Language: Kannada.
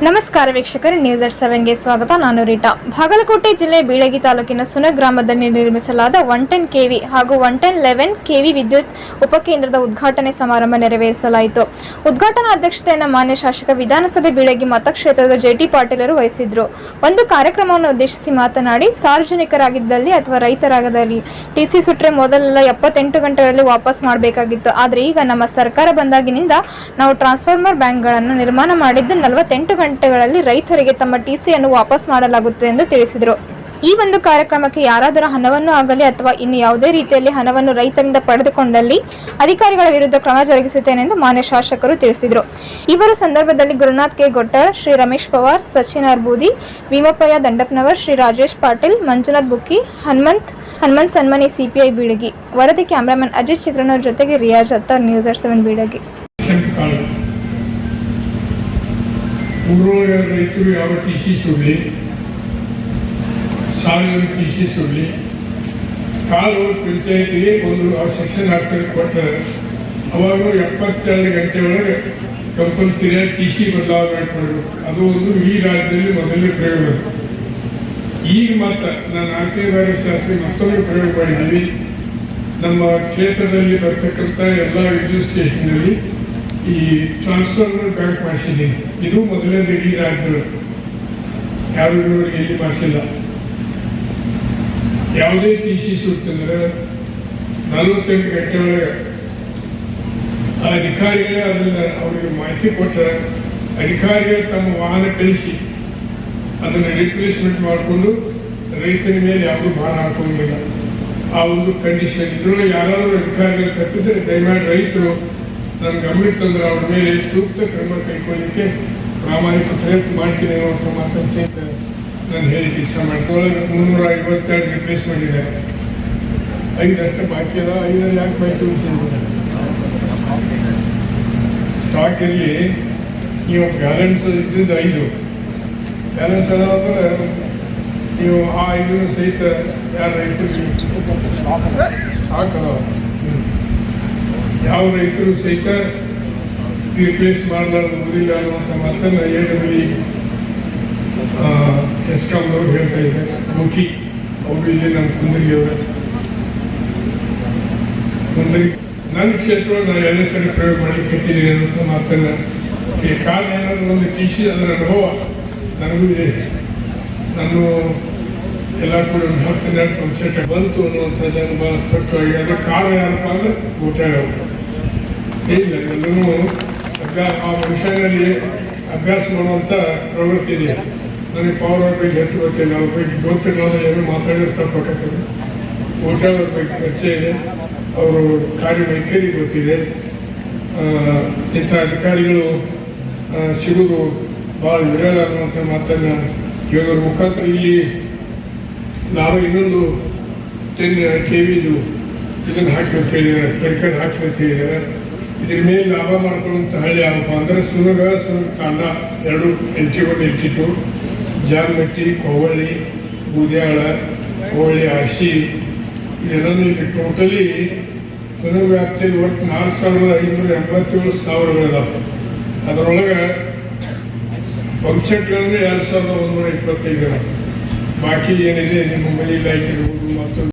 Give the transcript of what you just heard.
ನಮಸ್ಕಾರ ವೀಕ್ಷಕರೇ, ನ್ಯೂಸ್ ಅಟ್ 7ಗೆ ಸ್ವಾಗತ. ನಾನು ರೀಟಾ. ಬಾಗಲಕೋಟೆ ಜಿಲ್ಲೆ ಬೀಳಗಿ ತಾಲೂಕಿನ ಸುನ ಗ್ರಾಮದಲ್ಲಿ ನಿರ್ಮಿಸಲಾದ 110 ಕೆವಿ ಹಾಗೂ 111 ಕೆವಿ ವಿದ್ಯುತ್ ಉಪಕೇಂದ್ರದ ಉದ್ಘಾಟನೆ ಸಮಾರಂಭ ನೆರವೇರಿಸಲಾಯಿತು. ಉದ್ಘಾಟನಾ ಅಧ್ಯಕ್ಷತೆಯನ್ನು ಮಾನ್ಯ ಶಾಸಕ ವಿಧಾನಸಭೆ ಬೀಳಗಿ ಮತಕ್ಷೇತ್ರದ ಜೆಟಿ ಪಾಟೀಲರು ವಹಿಸಿದ್ರು. ಒಂದು ಕಾರ್ಯಕ್ರಮವನ್ನು ಉದ್ದೇಶಿಸಿ ಮಾತನಾಡಿ, ಸಾರ್ವಜನಿಕರಾಗಿದ್ದಲ್ಲಿ ಅಥವಾ ರೈತರಾಗದಲ್ಲಿ ಟಿಸಿ ಸುಟ್ರೆ ಮೊದಲೆಲ್ಲ 78 ಗಂಟೆಗಳಲ್ಲಿ ವಾಪಸ್ ಮಾಡಬೇಕಾಗಿತ್ತು. ಆದರೆ ಈಗ ನಮ್ಮ ಸರ್ಕಾರ ಬಂದಾಗಿನಿಂದ ನಾವು ಟ್ರಾನ್ಸ್ಫಾರ್ಮರ್ ಬ್ಯಾಂಕ್ಗಳನ್ನು ನಿರ್ಮಾಣ ಮಾಡಿದ್ದು 48 ಗಂಟೆಗಳಲ್ಲಿ ರೈತರಿಗೆ ತಮ್ಮ ಟಿಸಿಯನ್ನು ವಾಪಸ್ ಮಾಡಲಾಗುತ್ತದೆ ಎಂದು ತಿಳಿಸಿದರು. ಈ ಒಂದು ಕಾರ್ಯಕ್ರಮಕ್ಕೆ ಯಾರಾದರೂ ಹಣವನ್ನು ಆಗಲಿ ಅಥವಾ ಇನ್ನು ಯಾವುದೇ ರೀತಿಯಲ್ಲಿ ಹಣವನ್ನು ರೈತರಿಂದ ಪಡೆದುಕೊಂಡಲ್ಲಿ ಅಧಿಕಾರಿಗಳ ವಿರುದ್ಧ ಕ್ರಮ ಜರುಗಿಸುತ್ತೇನೆ ಎಂದು ಮಾನ್ಯ ಶಾಸಕರು ತಿಳಿಸಿದರು. ಇವರ ಸಂದರ್ಭದಲ್ಲಿ ಗುರುನಾಥ್ ಕೆ ಗೊಟ್ಟಾಳ್, ಶ್ರೀ ರಮೇಶ್ ಪವಾರ್, ಸಚಿನ್ ಅರ್ಬೂದಿ, ಭೀಮಪ್ಪಯ್ಯ ದಂಡಪ್ನವರ್, ಶ್ರೀ ರಾಜೇಶ್ ಪಾಟೀಲ್, ಮಂಜುನಾಥ್ ಬುಕ್ಕಿ, ಹನುಮಂತ್ ಸನ್ಮಾನಿ, ಸಿಪಿಐ ಬೀಳಗಿ. ವರದಿ ಕ್ಯಾಮರಾಮನ್ ಅಜಿತ್ ಚಿಗ್ರನವರ ಜೊತೆಗೆ ರಿಯಾಜ್ ಅತ್ತಾರ್, ನ್ಯೂಸ್ ಅಟ್ 7 ಬೀಳಗಿ. ಊರೊಳಗೆ ರೈತರು ಯಾವ ಟಿಸಿ ಸುಡಲಿ, ಸಾವಿರ ಟಿಸಿ ಸುಡಲಿ, ಕಾಲು ಪಂಚಾಯತಿಗೆ ಒಂದು ಸೆಕ್ಷನ್ ಹಾಕ್ತಾರೆ ಕೊಟ್ಟರೆ ಅವಾಗ 72 ಗಂಟೆ ಒಳಗೆ ಕಂಪಲ್ಸರಿಯಾಗಿ ಟಿಸಿ ಬದಲಾವಣೆ ಮಾಡಬೇಕು. ಅದು ಒಂದು ಈ ರಾಜ್ಯದಲ್ಲಿ ಮೊದಲನೇ ಪ್ರಯೋಗ. ಈಗ ಮಾತ್ರ ನಾನು 4ನೇ ಬಾರಿ ಶಾಸ್ತ್ರಿ ಮತ್ತೊಮ್ಮೆ ಪ್ರಯೋಗ ಮಾಡಿದ್ದೀವಿ. ನಮ್ಮ ಕ್ಷೇತ್ರದಲ್ಲಿ ಬರ್ತಕ್ಕಂಥ ಎಲ್ಲ ವಿದ್ಯುತ್ ಸ್ಟೇಷನ್ನಲ್ಲಿ ಈ ಟ್ರಾನ್ಸ್ಫಾರ್ಮರ್ ಬ್ಯಾಂಕ್ ಮಾಡಿಸಿದ್ದೀನಿ. ಇದು ಮೊದಲನೇ ಈ ರಾಜ್ಯಗಳು ಯಾರು ಎಲ್ಲಿ ಮಾಡಿಸಿಲ್ಲ. ಯಾವುದೇ ಟಿಸಿ ಸುತ್ತಂದ್ರೆ 48 ಗಂಟೆ ಒಳಗೆ ಆ ಅಧಿಕಾರಿಗಳೇ ಅದನ್ನ ಅವರಿಗೆ ಮಾಹಿತಿ ಕೊಟ್ಟರೆ ಅಧಿಕಾರಿಗಳು ತಮ್ಮ ವಾಹನ ಕಳಿಸಿ ಅದನ್ನು ರಿಪ್ಲೇಸ್ಮೆಂಟ್ ಮಾಡಿಕೊಂಡು ರೈತನ ಮೇಲೆ ಯಾವುದೂ ಭಾರ ಹಾಕೋಂಗಿಲ್ಲ. ಆ ಒಂದು ಕಂಡೀಷನ್ ಇದ್ರೊಳಗೆ ಯಾರಾದರೂ ಅಧಿಕಾರಿಗಳು ತಪ್ಪಿದ್ರೆ ದಯಮಾಡಿ ರೈತರು ನನ್ನ ಗಮನಕ್ಕೆ ತಂದ್ರೆ ಅವ್ರ ಮೇಲೆ ಸೂಕ್ತ ಕ್ರಮ ಕೈಗೊಳ್ಳಲಿಕ್ಕೆ ಪ್ರಾಮಾಣಿಕ ಪ್ರಯತ್ನ ಮಾಡ್ತೀನಿ ಅನ್ನೋ ಮಾತನ್ನು ಸಹಿತ ನಾನು ಹೇಳಿಕ್ಕೆ ಇಚ್ಛೆ ಮಾಡ್ತೀನಿ. ಒಳಗೆ 352 ರಿಪ್ಲೇಸ್ ಮಾಡಿದ್ದಾರೆ. 5 ಅಷ್ಟೇ ಬಾಕಿ ಅದ. 5 ಯಾಕೆ ಬಾಕಿ ಸ್ಟಾಕ್ ಇರಲಿ. ನೀವು ಬ್ಯಾಲೆನ್ಸ್ ಇದ್ದಿದ್ದು 5 ಬ್ಯಾಲೆನ್ಸ್ ಅದ ಅಂದ್ರೆ ನೀವು ಆ 5 ಸಹಿತ ಯಾರು ರೈತರಿಗೆ ಸ್ಟಾಕ್ ಅದಾವ, ಯಾವ ರೈತರು ಸಹಿತ ರಿಪ್ಲೇಸ್ ಮಾಡಲಾರ್ದು ಊರಿಲ್ಲ ಅನ್ನುವಂಥ ಮಾತನ್ನು AWE ಎಸ್ಕಾಂದವ್ರು ಹೇಳ್ತಾ ಇದ್ದಾರೆ. ಮುಖಿ ಅವರು ಇಲ್ಲಿ ನಮ್ಮ ಕುಂದರಿಯವರು ನನ್ನ ಕ್ಷೇತ್ರ ನಾನು ಎಲ್ಲ ಸರಿ ಪ್ರಯೋಗ ಮಾಡಲಿಕ್ಕೆ ಇಟ್ಟಿದ್ದೀನಿ ಅನ್ನುವಂಥ ಮಾತನ್ನು ಕಾರಣ ಏನಾದರೂ ಒಂದು ಟಿಸಿ ಅದರ ಅನುಭವ ನನಗೂ ಇದೆ. ನಾನು ಎಲ್ಲ ಕೂಡ 10-12% ಬಂತು ಅನ್ನುವಂಥದ್ದನ್ನು ಬಹಳ ಸ್ಪಷ್ಟವಾಗಿ. ಅದಕ್ಕೆ ಕಾರಣ ಏನಪ್ಪ ಅಂದ್ರೆ ಗೋಟಾಳ ಇಲ್ಲ. ಎಲ್ಲರೂ ಆ ಮನುಷ್ಯನಲ್ಲಿ ಅಭ್ಯಾಸ ಮಾಡುವಂಥ ಪ್ರವೃತ್ತಿ ಇದೆ. ನನಗೆ ಪವರ್ ಅವ್ರ ಬಗ್ಗೆ ಹೆಸರು ಗೊತ್ತಿಲ್ಲ, ಅವ್ರ ಬಗ್ಗೆ ಗೊತ್ತಿಲ್ಲ, ಏನೋ ಮಾತಾಡಿದ್ರೆ ತಪ್ಪಾಗ್ತದೆ. ಗೋಟಾಳ ಅವ್ರ ಬಗ್ಗೆ ಪರಿಚಯ ಇದೆ, ಅವರು ಕಾರ್ಯವೈಖರಿ ಗೊತ್ತಿದೆ. ಇಂಥ ಅಧಿಕಾರಿಗಳು ಸಿಗುವುದು ಭಾಳ ವಿರಳ ಅನ್ನುವಂಥ ಮಾತನ್ನು ಇವಾಗ ಮುಖಾಂತರ ಇಲ್ಲಿ ನಾವು ಇನ್ನೊಂದು 10 ಕೆವಿದು ಇದನ್ನು ಹಾಕಿ ಅಂತ ಹೇಳಿದ್ದಾರೆ, ತರಕಾರಿ ಹಾಕಿ ಅಂತ ಹೇಳಿದ್ದಾರೆ. ಇದ್ರ ಮೇಲೆ ಲಾಭ ಮಾಡ್ಕೊಳ್ಳುವಂಥ ಹಳ್ಳಿ ಯಾವಪ್ಪ ಅಂದರೆ ಸುನಗ ಕಾಂಡ 2 LT1 LT2, ಜಾನಮಟ್ಟಿ, ಕೋವಳ್ಳಿ, ಬೂದ್ಯಾಳ, ಕೋವಳ್ಳಿ, ಆರ್ಸಿ ಇದೆಲ್ಲನೂ ಇಲ್ಲಿ ಟೋಟಲಿ ಸುನಗ ವ್ಯಾಪ್ತಿಯಲ್ಲಿ ಒಟ್ಟು 4587 ಸ್ಥಾವರಗಳಿದಾವೆ. ಅದರೊಳಗೆ ಪಂಪ್ಸೆಟ್ಗಳಲ್ಲಿ 2125 ಬಾಕಿ ಏನಿದೆ ನಿಮ್ಮ ಮನೆ ಲೈಟ್ ಇರ್ಬೋದು ಮತ್ತು